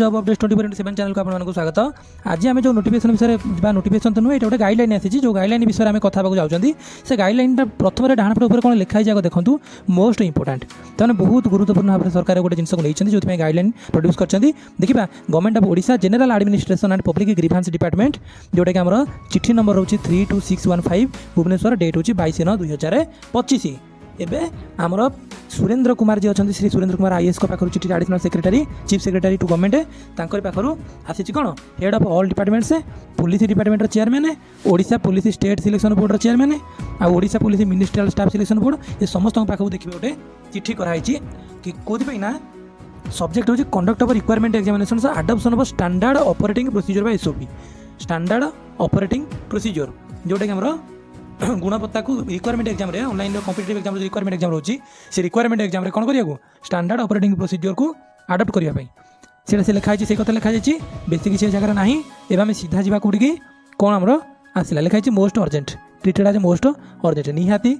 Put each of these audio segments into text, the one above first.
Job updates 24/7 channel को आपको स्वागत। आज आम जो नोटिफिकेशन विषय नोटिफिकेशन तो नुहे ये गोटे गाइडलाइन आसी जो गाइडलाइन विषय में कथा चाहते से गाइडलाइन प्रथम डाण पट कौन लिखाई जाए देखो मोस्ट इंपोर्टाट तो बहुत गुरुत्वपूर्ण भाव में सरकार गोटे जिनस नहीं जो गाइडलाइन प्रोड्यूस कर देखा government of Odisha general administration and public grievance department जोटा कि आम चिठी नंबर रोचे 32615 भुवनेश्वर डेट हूँ 22/9/2025। एबे आमर सुरेंद्र कुमार जी अच्छा श्री सुरेंद्र कुमार आईएएस को पाखर चिठी additional secretary chief secretary to government पाखर आसी कौन हेड ऑफ ऑल डिपार्टमेंट से police department chairman Odisha police state selection board chairman आ Odisha police ministerial staff selection board ये समस्त पाखक देखिए गोटे चिठी कराई कि कौन ना सब्जेक्ट हूँ conduct of recruitment examination adoption of standard operating procedure by SOP standard operating procedure जोटा कि आमर गुणवत्ता को recruitment exam online competitive exam recruitment exam रोची से रिक्वायरमेंट एग्जाम कौन करिया स्टैंडर्ड ऑपरेटिंग प्रोसीजर को अडॉप्ट करने से लिखाई से कथा लिखाई बेस किसी जगह ना एवं आम सीधा जावा कौटी कौन आमर आसला लिखाई most urgent treated as most urgent निहाती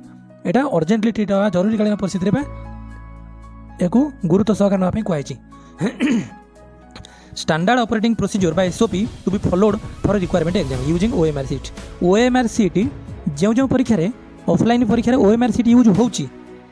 यहाँ अर्जेंटली ट्रिट हाँ जरूरीकालीन परिस्थिति में या गुरुत्व सहकार नापी कहुई standard operating procedure by SOP to be followed for recruitment exam using OMR sheet OMR sheet जो परीक्षा ऑफलाइन परीक्षा ओएमआर सीट यूज होची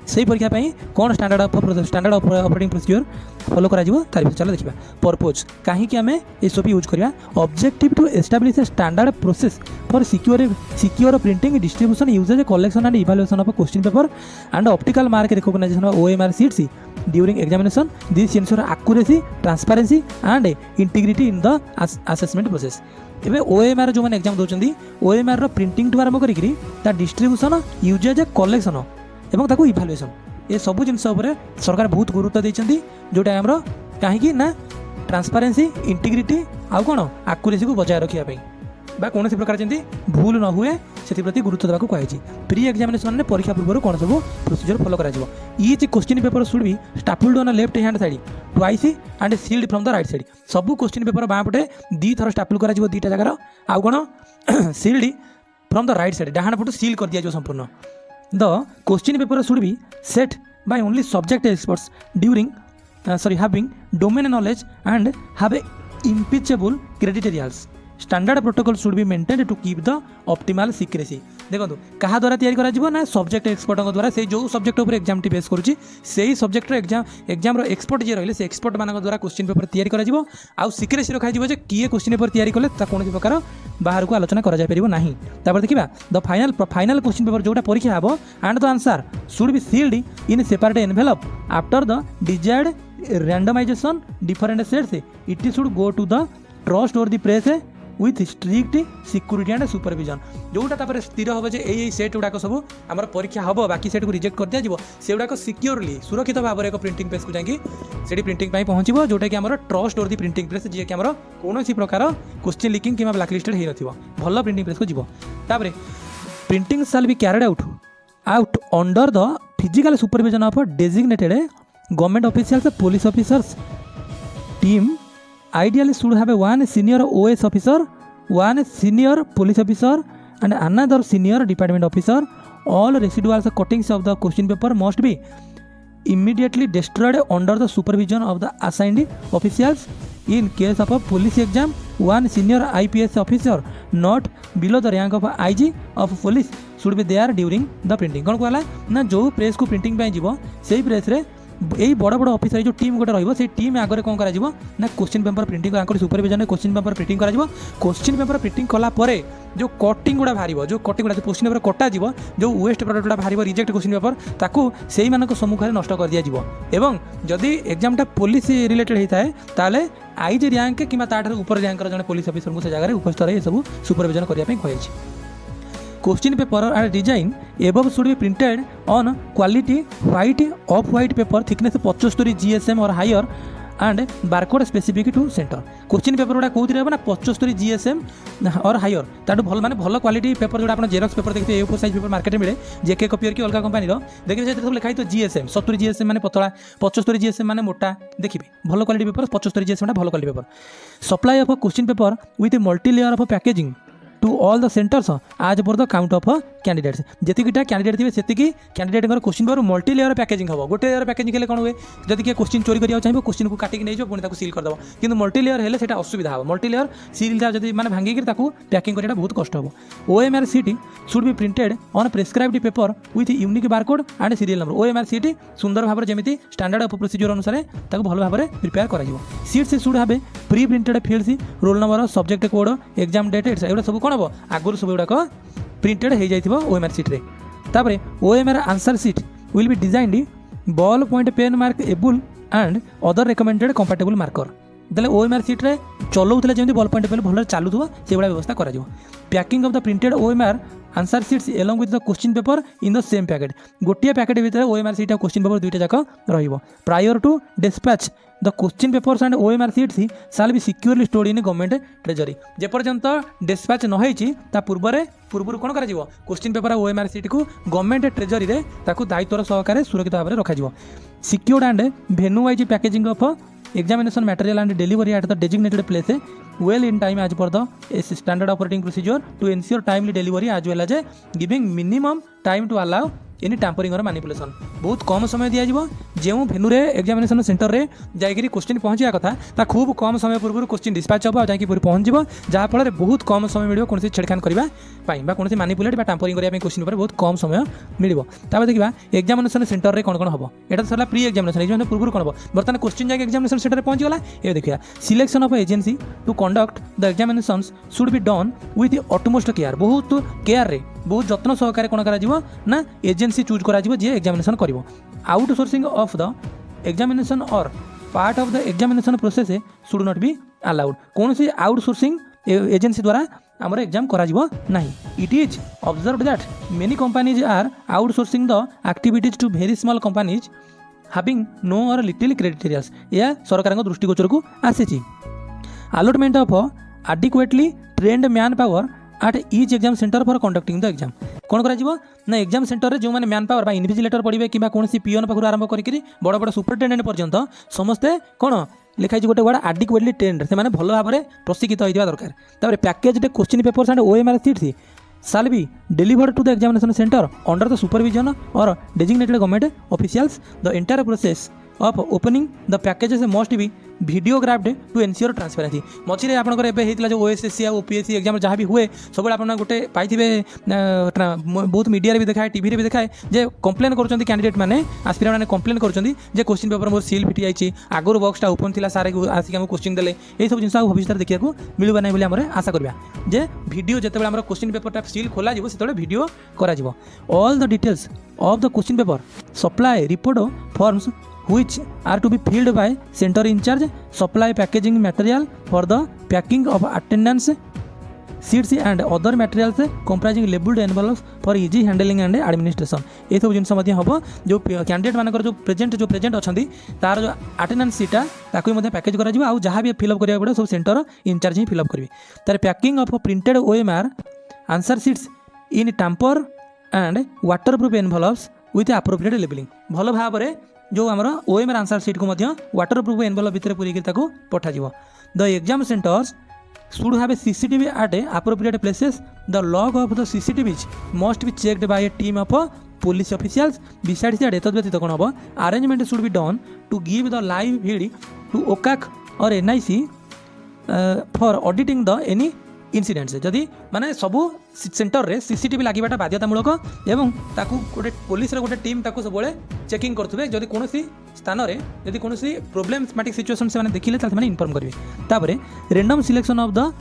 से परीक्षा कौन स्टैंडर्ड ऑपरेटिंग प्रोसीजर फॉलो करा जिवो तार चलो देखा पर्पज कहीं आम एसओपी यूज करवा objective to establish a standard process for secure printing distribution usages collection and evaluation of question paper and optical mark recognization of OMR sheets during examination this ensure accuracy transparency and integrity in the assessment process. एवं OMR जो मैंने exam दौरान OMR printing ठू आरंभ कर distribution usages collection और evaluation ये सब जिन सरकार बहुत गुरुत्व देती जोटा आमर कहीं ना ट्रांसपेरेंसी इंटीग्रिटी आउ कौन एक्यूरेसी को बजाय रखापी बा कौन प्रकार जमी भूल न हुए से प्रति गुरुत्व देवाक कहुई प्री एग्जामिनेशन में परीक्षा पूर्व कौन सब प्रोसीजर फॉलो करा each question paper should be stapled on left hand side twice and sealed from the right side सब क्वेश्चन पेपर बाँ पटे दी थर स्टापल कर दीटा जगार आउ कौन sealed from the right side डाहाण पटू सील कर दिया संपूर्ण the question paper should be set by only subject experts during having domain knowledge and have a impeachable criterials standard protocol should be maintain to keep the optimal secrecy. देखो क्या द्वारा तैयारी करा ना सब्जेक्ट एक्सपर्ट द्वारा से जो subject उपर एग्जाम टी बेस करुच्ची से सब्जेक्ट एग्जाम एक्सपर्ट जी रही से एक्सपर्ट मान द्वारा क्वेश्चन पेपर तैयारी करा आउ सिक्रेसी रखा किए क्वेश्चन पेपर तैयारी कले कौन प्रकार बाहर को आलोचना करा ना। देखा द फाइनल क्वेश्चन पेपर जोटा परीक्षा हे and the answer should be sealed in separate envelope after the desired randomization different sets it should go to the trust और the press with strict security and supervision जोटा स्थिर हम जे set गुड़ाक सब आम परीक्षा हम बाकी सेट को रिजेक्ट कर दिया से गुड़ाक सिक्योरली सुरक्षित भाव में एक प्रिंटिंग प्रेस को जाकि प्रिंटिंग पहुँचो जोटा कि आम ट्रस्ट और दी प्रिंटिंग प्रेस जी कि आम कौन प्रकार क्वेश्चन लिकिंग कि ब्लैक लिस्टेड हो भल प्रिंटिंग प्रेस को जीव तापर प्रिंटिंग साल B carried out under the physical supervision of designated government officials police officers team ideally should have one senior OS officer, one senior police officer and another senior department officer. All residual cuttings of the question paper must be immediately destroyed under the supervision of the assigned officials. In case of a police exam, one senior IPS officer not below the rank of IG of police should be there during the printing. कौन कहला ना जो press को printing पे जीवो सेही press रे यही बड़ बड़ ऑफिसर जो टीम गोटे रही टीम आगे कौन कर question paper printing supervision question paper printing कर क्वेश्चन पेपर प्रिंटिंग कलापर जो कटिंग गुड़ा बाहर जो कटिंग गुड़ा क्वेश्चन पेपर कटा जो वेस्ट प्रोडक्ट गुड़ा बाहर रिजेक्ट क्वेश्चन पेपर ताकू से सम्मुखें नष्ट कर दिया एवं जदि एग्जामटा पुलिस रिलेटेड होता है ताले आईजी रैंक कि ऊपर रैंक जड़े पुलिस ऑफिसर को से जगह उपस्थित रही सब सुपरविजन करने कही। Question paper and design above should be printed on quality of white paper thickness 75 GSM और higher and barcode specific to centre. Question paper गुड़ा कौन ना 75 GSM और हायर ताठू भल माने भल क्वालिटी पेपर जो आप जेरक्स पेपर देखते A4 साइज पेपर मार्केट में मिले जेके कपियर की अलग कंपनी देखिए सब लिखाई तो GSM 70 GSM माने पतला 75 GSM माने मोटा देखिए भल क्वालिटी पेपर 75 GSM भल quality paper. Supply of question paper with multi layer of packaging to all the centers as per the count of candidates जेतिकिटा कैंडिडेट थे सेतिकी candidate question paper multi layer packaging हम गोटे layer packaging हेल्ले कौन हुए जदि किए क्वेश्चन चोरी करा चाहिए क्वेश्चन को काटिक नहीं पुणी सील करदेव कि मल्टी लेयर हेल्ले से असुविधा हम मल्टी लेयर सील जब मैंने भांगिक पैकिंग करना बहुत कष्ट हम OMR seat should be printed on prescribed paper with unique barcode and serial number OMR seat सुंदर भाव जमी स्टैंडर्ड ऑफ प्रोसीजर अनुसार भल भाव में प्रिपेयर कर sheets should have pre printed fields roll number subject code exam date एगुड़ा सब कौन हम आगुरी सब गुड़ाक प्रिंटेड हो जाइए OMR सीट रे तापर OMR answer sheet will be designed ball point pen markable and other recommended compatible marker देले OMR सीट रे चलाऊला जमी बॉल पॉइंट पेन भल चलुव से व्यवस्था कर packing of the printed OMR answer sheets along with the question paper in the same packet गोटे packet भितर OMR सीट और क्वेश्चन पेपर दुईटा जाक prior to dispatch the question papers and OMR sheets shall be securely stored in government treasury जेपर्यंत dispatch न होईची ता पूर्व कौन कर क्वेश्चन पेपर और OMR सीट को गवर्नमेंट ट्रेजरी रे ताकू दायित्वर सहकारे सुरक्षित भाव में रखा secured and venue wise packaging of examination material and delivery at the designated place well in time as per the standard operating procedure to ensure timely delivery as well as giving minimum time to allow any tampering और manipulation बहुत कम समय दिज्व जो venue रे examination centre रे जाकि question पहुँचा कथा ता खूब कम समय पूर्व क्वेश्चन डिस्पैच हम जाकि पहुँच जहाँफल बहुत कम समय मिल कौन छेड़खान करने कौन मैनिपुलेट टाम्परिंग करने क्वेश्चन पर बहुत कम समय मिल देखा एग्जामिनेशन सेंटर रे कौन कौन हम यहाँ तो सरला प्री एग्जामिनेशन एग्जाम पूर्व कौन हम बर्तमान क्वेश्चन जाकि एग्जामिनेशन सेंटर पहुँच गला ये देखिए selection of agency to conduct the examination should be done with utmost care बहुत केयर रे बहुत जत्न सहकार कौन कर एजेंसी चूज करा जे एग्जामिनेशन करिवो आउटसोर्सिंग ऑफ द एग्जामिनेशन और part of the examination process should not be allowed कौन सी आउटसोर्सिंग एजेंसी द्वारा आमर एग्जाम करा नहीं it is observed that many companies are outsourcing the activities to very small companies having no और little criterias यह सरकार दृष्टिगोचर को आसी allotment of adequately trained manpower at each exam centre for conducting the exam कौन कर exam centre में जो मैंने मैन पावर इनविजिलेटर पढ़े कि कौन पीओन पाखु आरंभ करके बड़ बड़ सुपरिटेडेंट पर्यंत समस्ते कौन लिखाई गोटे वर्ड एडिक्वेटली ट्रेन्ड से भल भाव में प्रशिक्षित होता दरकार तापर package question papers and OMR seats shall be delivered to the examination center under the supervision or designated government officials. The entire process of opening the packages must be videographed to ensure transparency. मझे आपंकर एवं जो OSSC आ OPSC exam जहाँ भी हुए सब आप गोटे पाइबे बहुत मीडिया भी देखाए टीवी भी देखाए जे कंप्लेन कर कैंडिडेट मैंने आस्पिरेंट मैंने कंप्लेन कर क्वेश्चन पेपर मोर सील फिटी जाइए आगुरी बक्सटा ओपन थी सारे आसिक क्वेश्चन देले ये सब जिन भविष्य देखा मिलवा ना बोली आशा करवा जे वीडियो जिते आम क्वेश्चन पेपर सील खोल से वीडियो कर all the details of the question paper supply report forms which are to be filled by center in charge supply packaging material for the packing of attendance sheets and other materials comprising labeled envelopes for easy handling and administration. ये सब जिनस हम जो candidate मानकर जो present अच्छा तार जो attendance सीटा ताकि पैकेज कर जहाँ भी फिलअप करा पड़े सब सेंटर इनचार्ज ही फिलअप करेंगे तार packing of printed OMR answer seats in tamper and water proof envelopes with appropriate labelling भल भाव में जो आमर OMR आंसर सीट को वाटर प्रूफ एनवेलप भितर पूरी पठा the exam centres should have a CCTV at appropriate places. The log of the CCTVs must be checked by a team of police officials. Besides that, एतद् व्यतीत कौन हम arrangement should be done to give the live feed to OCAC or NIC for auditing the any इनसीडेंट्स जदि माने सबू centre रे CCTV लगे बाध्यतामूलक एवं ताकू गोटे पुलिस गोटे टीम ताकू सब चेकिंग करुवे जदि कौन स्थान में जदि कौन प्रोब्लेमेटिक सिचुएशन से देखिले ताले इनफॉर्म करेंगे तापर random selection of the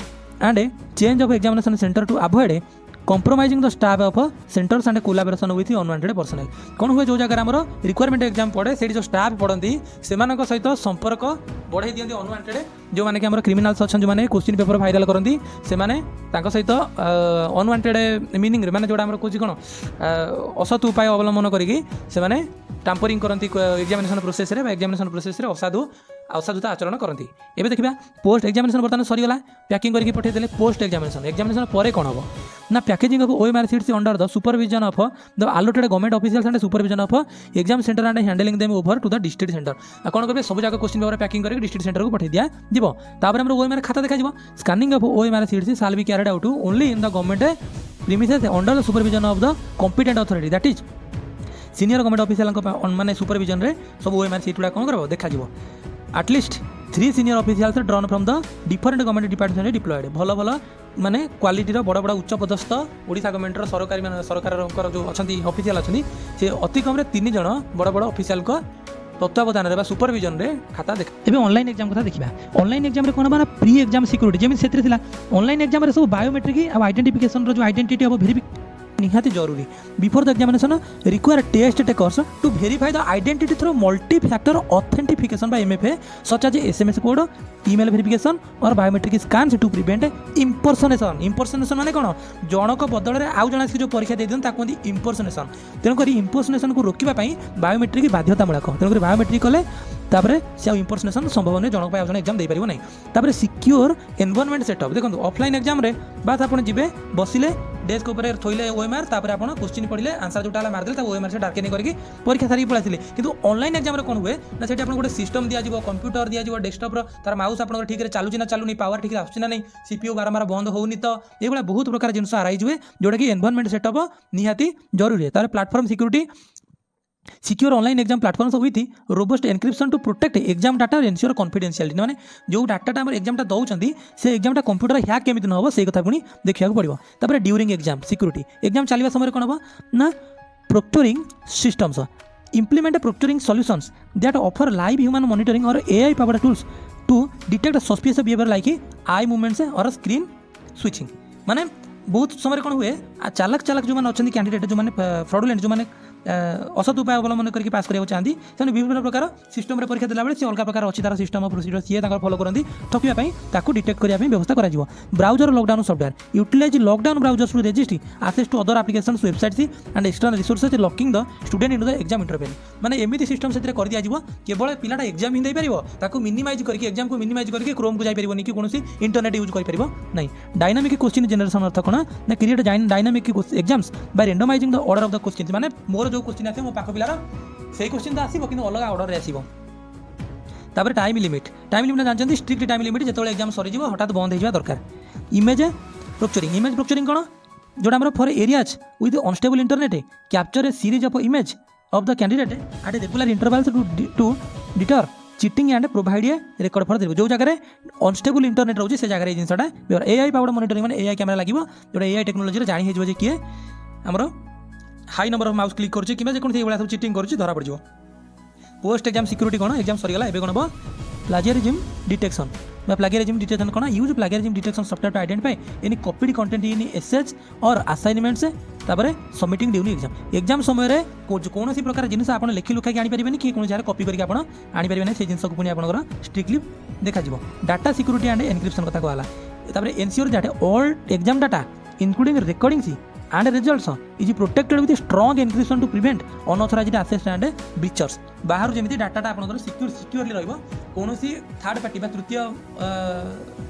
end change of examination centre to avoid compromising the staff of centers and collaboration with unwanted personnel. कौन हुए जो जगह आमर रिक्वायरमेंट एग्जाम पड़े से जो स्टाफ पढ़ती से सहित संपर्क बढ़ाई दिखती अनवांटेड जो मैंने कि क्रिमिनाल्स अच्छा जो मैंने क्वेश्चन पेपर भाइराल करती से सहित अनवांटेड मीनिंग माने जोड़ा कौन कौन असत उपाय अवलंबन करके टाम्परिंग करती एग्जामिनेशन प्रोसेस एग्जामिनेशन प्रोसेस असाधुता आचरण करती एवं देखा पोस्ट एग्जामिनेशन बर्तमान सरीगला पैकिंग करके पठेदेले पोस्ट एग्जामिनेशन पर कौन हम ना packaging of OMR sheets under the supervision of the allotted government officials and supervision of exam centre and handling them over to the district centre कौन करेंगे सब जगह क्वेश्चन पेपर पैकिंग करके डिस्ट्रिक्ट सेंटर को पठे दिया तापर OMR खाता देखा scanning of OMR sheets shall be carried out only in the government premises under the supervision of the competent authority that is senior government official माने supervision रे सब ओएमआर सीट गुड़ा कौन कर देखा at least 3 senior officials drawn from the different government department deployed भल भल माने क्वालिटीर बड़ बड़ उच्च पदस्थ ओडिशा गवर्नमेंट सरकारी सरकार जो अच्छा ऑफिशियल अच्छी से अति कम 3 जन बड़ बड़ ऑफिशियल को तत्वावधान रे सुपरविजन रे खाता देख एबे ऑनलाइन एग्जाम कथा देखिबा ऑनलाइन एग्जाम रे कोन बा प्री एग्जाम सिक्योरिटी जेमि सेतरे थिला ऑनलाइन एग्जाम रे सब बायोमेट्रिक आ आइडेंटिफिकेशन रो जो आइडेंटिटी अब वेरिफिकेशन निहाती जरूरी before the examination require test takers to verify the identity through multi factor authentification by MFA such as SMS code email verification और biometric scan to prevent impersonation माने कोन जनक बदल रे आउ जणा जो परीक्षा दे दियन ताको इंपर्सनेशन तेन करी इंपर्सनेशन को रोकिबा पई बायोमेट्रिक बाध्यतामूलक तेन करी बायोमेट्रिक कले तापरे से इंपर्सनेशन संभव नहीं जनक जन एग्जाम दे पारिबो नहीं तापरे सिक्योर एनवायरनमेंट सेटअप देखो ऑफलाइन एग्जाम रे बात आपण जिबे बसिले डेस्क ऊपर थोइले ओएमआर तापर आपण क्वेश्चन पढ़िले आंसर जोटा मारदेले ता ओएमआर से डार्केनिंग करके परीक्षा सारी पळासिले किंतु ऑनलाइन एग्जाम रे कोन हुए ना सेठी आपण गोटे सिस्टम दिया जिवो कंप्यूटर दिया जिवो डेस्कटॉप रो तार माउस आपण ठीक रे चालू ना चालू नहीं पावर ठीक रे आछी ना नहीं सीपीयू बारंबार बंद होउनी तो ए बला बहुत प्रकार जिंस आराइज हुए जोटा कि एनवायरनमेंट सेटअप निहाती जरूरी है तार platform security secure online exam platform सब हुई robust encryption to protect exam data ensure confidentiality माने जो डाटा आम एग्जाम दौरान से एग्जाम कंप्यूटर हैक केमी न हो से कथा पुणी देखा पड़ो तापर ड्यूरिंग एग्जाम सिक्योरिटी एग्जाम चलवा समय कौन हम ना proctoring systems implement proctoring solutions that offer live human monitoring और AI powered tools to detect suspicious behaviour like eye movements और स्क्रीन स्विचिंग माने बहुत समय कौन हुए चालक चालक जो मैंने अच्छा कैंडिडेट जो मैंने फ्रॉडुलेंट जो मैंने असत उपाय अवलंबन करके पास करने चाहती से विभिन्न प्रकार सिस्टम परीक्षा देला से अलग प्रकार अच्छी तार सिस्टम ऑफ प्रोसीजर सी फॉलो करती ठकियापी डिटेक्ट करने व्यवस्था कर browser lockdown software utilize lockdown browsers to resist access to other applications websites and external resources locking the student in the exam interface माने एमती सिस्टम से कर दिया केवल पिलाटा एग्जाम ही पार मिनिमाइज करके एग्जाम को मिनिमाइज करके क्रोम को जापरिबनी कि कौन इंटरनेट यूज कर नहीं डायनामिक क्वेश्चन जनरेशन अर्थ कौन ना create dynamic exams by randomising the order of the question माने मोर जो क्वेश्चन आसे मो पाख पिलार से क्वेश्चन तो आसीबो किंतु अलग ऑर्डर रे आसीबो तापर टाइम लिमिट जानते स्ट्रिक्ट टाइम लिमिट जो एग्जाम सरी हठात बंद हो दरकार इमेज प्रोक्चरिंग कौन जोटा आम for areas with unstable internet capture a series of image of the candidate at a regular intervals to deter cheating and provide a record for जो जगह अनस्टेबल इंटरनेट रोचे से जगह जिनसा एआई पावर्ड मॉनिटरिंग माने एआई कैमेरा लगे जो AI technology जानी हो किए आमर high number of mouse click करुच्चे कि सब चिटिंग करुच्चे धरा पड़ पोस्ट एग्जाम सिक्योरिटी कौन एग्जाम सरीगला एवं कौन हम प्लागियरिज्म डिटेक्शन प्लागियरिज्म डिटेक्शन कौन use plagiarism detection software to identify any copied content in essays और असाइनमेंट्स तापर सबमिटिंग ड्यूरिंग एग्जाम समय कौन प्रकार जिन आप लिखि लुखा आनी पारे कि कौन जगह कॉपी करके आनी पारे से जिन को पुणी आप स्ट्रिक्टली देखा डाटा सिक्योरिटी एंड एनक्रिप्शन कथा कहला ensure that all exam data including recordings and results is protected with a strong encryption to prevent unauthorized access and breachers बाहर जमी डाटा आपंकर सिक्योरली रोसी थर्ड पार्टी तृतीय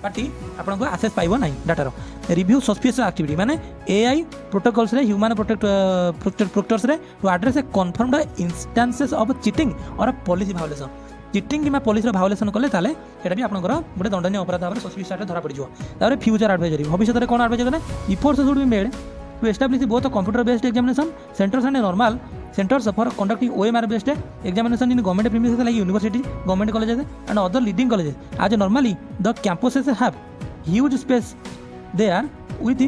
पार्टी आपको access पाइब ना डाटार रिव्यू सस्पिशियस एक्टिविटी माने एआई प्रोटोकॉल्स रे ह्यूमन प्रोटेक्टर्स रे to address a confirmed instances of cheating और पॉलिसी भायोलेशन चिटिंग कि पॉलिसी भायोलेशन कले ताले सेटा भी आपनकर गोटे दंडनीय अपराध भाव सस्पिशियस धरा पड़ो तापर फ्यूचर एडवाइजरी भविष्य में कौन एडवाइजरी ना efforts should be made to establish both a computer based examination centers and a normal centers for conducting OMR based examination in government premises like university, government colleges and other leading colleges. As normally the campuses have huge space there with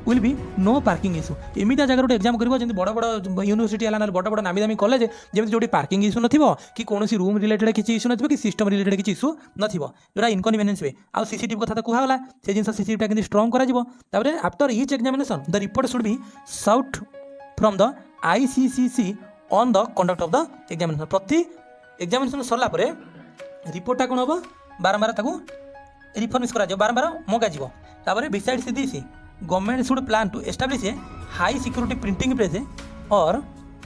will be no parking issue. एमिता जगह गोटे exam करिवो जेंति बड़ बड़ university हला बड़ बड़ नामी दामी college जेंति जोटी parking issue नथिबो कि कोनोसी रूम रिलेटेड किछि इश्यू नथिबो कि सिस्टम रिलेटेड किछि इश्यू नथिबो जोटा इनकन्वीनियंस वे आ सीसीटीवी कथा त कुहा होला से जिंस सीसीटीवी टा केंति स्ट्रांग करा जिवो ताबरे after each examination the report should be sought from the ICCC on the conduct of the examination प्रति एग्जामिनेशन सरला परे रिपोर्ट टा कोन होबो बारंबार ताकू रिफर्निश करा जो बारंबार मगा जिवो ताबरे besides this government should plan to establish a high security printing press और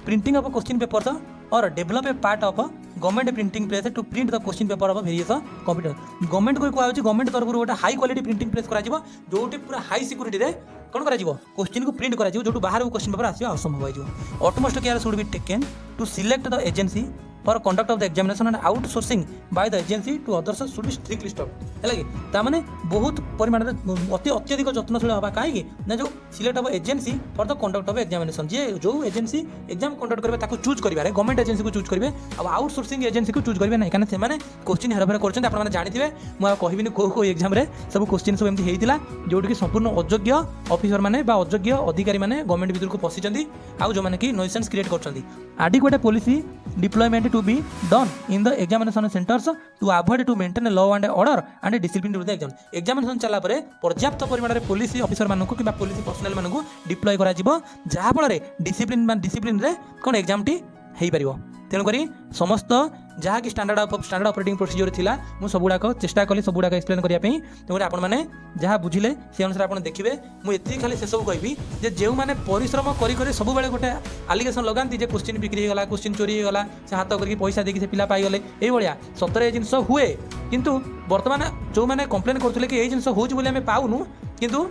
प्रिंटिंग ऑफ क्वेश्चन पेपर्स और develop a part of government printing press to print the question paper of various computer government को कहूँ government तरफ गोटे high quality printing press करा जो पूरा high security रे कौन करा क्वेश्चन को प्रिंट करा जो बाहर क्वेश्चन पेपर आसवा असंभव हो utmost care should be taken to select the agency for conduct of the examination and outsourcing by the agency to others should be strictly stop है कि ताने बहुत परिमाण अत्यधिक जत्नशील हाँ कहीं ना जो सिलेक्ट हम agency for the conduct of examination जे जो एजेंसी एग्जाम कंडक्ट करेंगे चूज करेंगे गवर्नमेंट एजेंसी को चूज करेंगे अब आउटसोर्सिंग एजेंसी को चूज करेंगे ना कहीं से क्वेश्चन हेरफेर करते आपने जानते मुझे कहबी कौ एग्जाम सब क्वेश्चन सब एमती होता जोटि संपूर्ण अयोग्य ऑफिसर मैंने अयोग्य अधिकारी मैंने गवर्नमेंट भीतर को पशिंट आउ जो मैंने कि नोइसेंस क्रिएट कर adequate policy deployment to be done in the examination centers to avoid to maintain law and order and discipline during the exam examination चला परे पर्याप्त परिमाण रे पुलिस ऑफिसर मानकु कि पुलिस पर्सनल मानकु डिप्लॉय करा जिवो जहा फल रे डिसिप्लिन रे कोन एग्जाम टी हेई परिवो तेणुक समस्त जहाँ कि स्टैंडर्ड ऑपरेटिंग प्रोसीजर थिला मु सबुड़ाक चेष्टा कली सबुड़ाक एक्सप्लेन करने तेणुक आपण मैंने जहाँ बुझिले से अनुसार आप देखिए मुझे खाली से सब कहबी जे जो मैंने परिश्रम करी सब बेले गोटे आलिगेसन लगाती क्वेश्चन बिक्री होगा क्वेश्चन चोरी होगा से हाथ करके पैसा देकी से पिला पाईगले ये सतरे ये जिन हुए किंतु बर्तमान जो मैंने कंप्लेन करते कि ये जिन होमें पाऊनु किंतु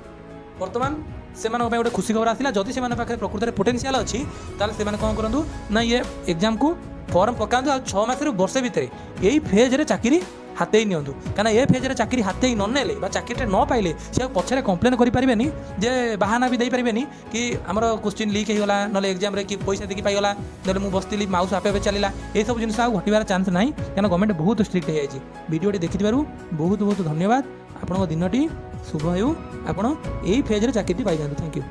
बर्तमान से गोटे खुशी खबर आसला जदि से प्रकृत में पोटेंशियल अच्छी ताल से कौन करूँ ना ये एग्जाम को फॉर्म पकातु आ 6 मास वर्षे भितर यही फेज्रे चाकरी हाथे नि कहीं ये फेज्रे चाकरी हाथे ने चाकरी न पाइले से पछे कम्प्लेन करें जे बाहाना भी देपारे कि आमर क्वेश्चन लीक होगा ना एग्जाम कि पैसा देखी पाईगला ना मुझे बसती माउस आपे चलला ये सब जिन घटार चान्स ना कहीं गवर्नमेंट बहुत स्ट्रिक्ट हो वीडियोटी देखि बहुत बहुत धन्यवाद आपण दिन शुभ हो आप फेज्रे चाकरी पाई थैंक यू।